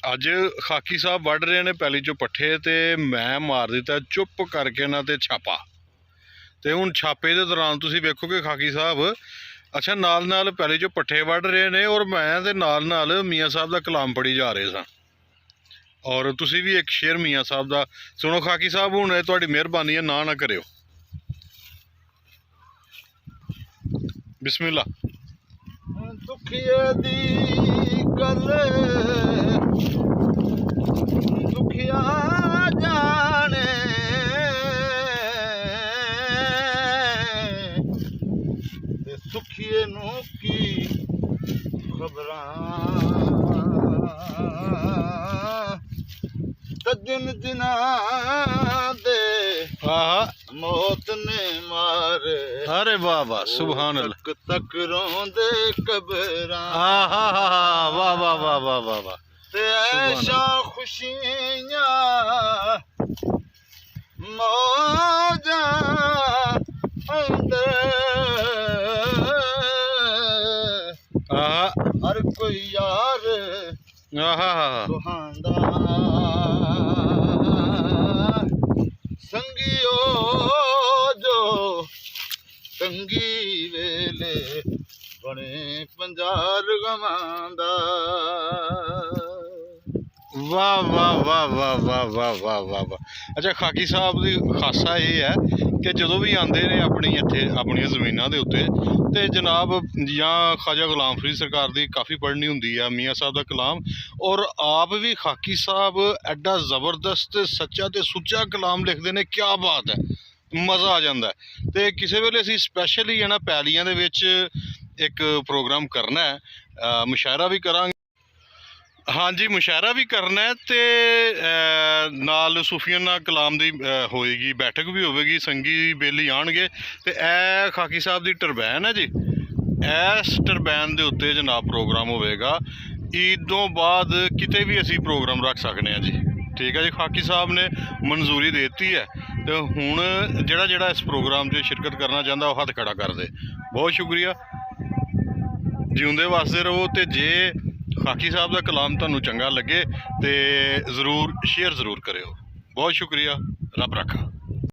ਅੱਜ ਖਾਕੀ ਸਾਹਿਬ ਵੱਢ ਰਹੇ ਨੇ ਪੈਲੀ ਚੋਂ ਪੱਠੇ ਤੇ ਮੈਂ ਮਾਰ ਦਿੱਤਾ ਚੁੱਪ ਕਰਕੇ ਨਾ ਤੇ ਛਾਪਾ। ਤੇ ਹੁਣ ਛਾਪੇ ਦੇ ਦੌਰਾਨ ਤੁਸੀਂ ਵੇਖੋਗੇ ਖਾਕੀ ਸਾਹਿਬ ਅੱਛਾ ਨਾਲ ਨਾਲ ਪੈਲੀ ਚੋਂ ਪੱਠੇ ਵੱਢ ਰਹੇ ਨੇ ਔਰ ਮੈਂ ਤੇ ਨਾਲ ਨਾਲ ਮੀਆਂ ਸਾਹਿਬ ਦਾ ਕਲਾਮ ਪੜ੍ਹੀ ਜਾ ਰਹੇ ਸਾਂ। ਔਰ ਤੁਸੀਂ ਵੀ ਇੱਕ ਸ਼ੇਰ ਮੀਆਂ ਸਾਹਿਬ ਦਾ ਸੁਣੋ। ਖਾਕੀ ਸਾਹਿਬ ਹੁਣ ਇਹ ਤੁਹਾਡੀ ਮਿਹਰਬਾਨੀ ਹੈ, ਨਾ ਕਰਿਓ। ਬਿਸਮਿल्ला। दुखिए दी गल दुखिया जाने ते सुखिए नू की खबरां दिन दिना दे मौत ने मारे। अरे वाह वाह सुभान अल्लाह। तक रोंदे कबरां वाह वाह वाह वाह वाह वाह। ते ऐशा खुशियां मौजा अंदर हर कोई यार सुहांदा संगियो जो तंगी वेले बने पंजार गवांदा। वाह वाह वाह वाह वाह वाह वाह वाह वाह। अच्छा खाकी साहब की खासा ये है कि जो भी आते हैं अपनी इत्थे अपनी जमीनों के उत्ते ते जनाब या ख्वाजा गुलाम फरीद सरकार की काफ़ी पढ़नी होंदी है मियाँ साहब का कलाम। और आप भी खाकी साहब एडा जबरदस्त सच्चा तो सुच्चा कलाम लिखते हैं, क्या बात है, मज़ा आ जाता है। तो किसी वेले असीं स्पैशली है ना पैलियां दे विच एक प्रोग्राम करना है, मुशायरा भी करांगे। हाँ जी मुशायरा भी करना है तो नाल सूफियाना कलाम की होएगी, बैठक भी होगी, संगी बेली आएंगे। तो यह खाकी साहब की टरबैन है जी, इस टरबैन के उत्ते जनाब प्रोग्राम होएगा। ईद तो बाद किते भी असी प्रोग्राम रख सकते हैं जी, ठीक है जी। खाकी साहब ने मंजूरी देती है तो हुण जिहड़ा जिहड़ा इस प्रोग्राम से शिरकत करना चाहता वह हथ खड़ा कर दे। बहुत शुक्रिया, जिउंदे वास्ते रहो। तो जे खाकी साहब का कलाम तुहानूं चंगा लगे तो ज़रूर शेयर ज़रूर करियो। बहुत शुक्रिया, रब रखा।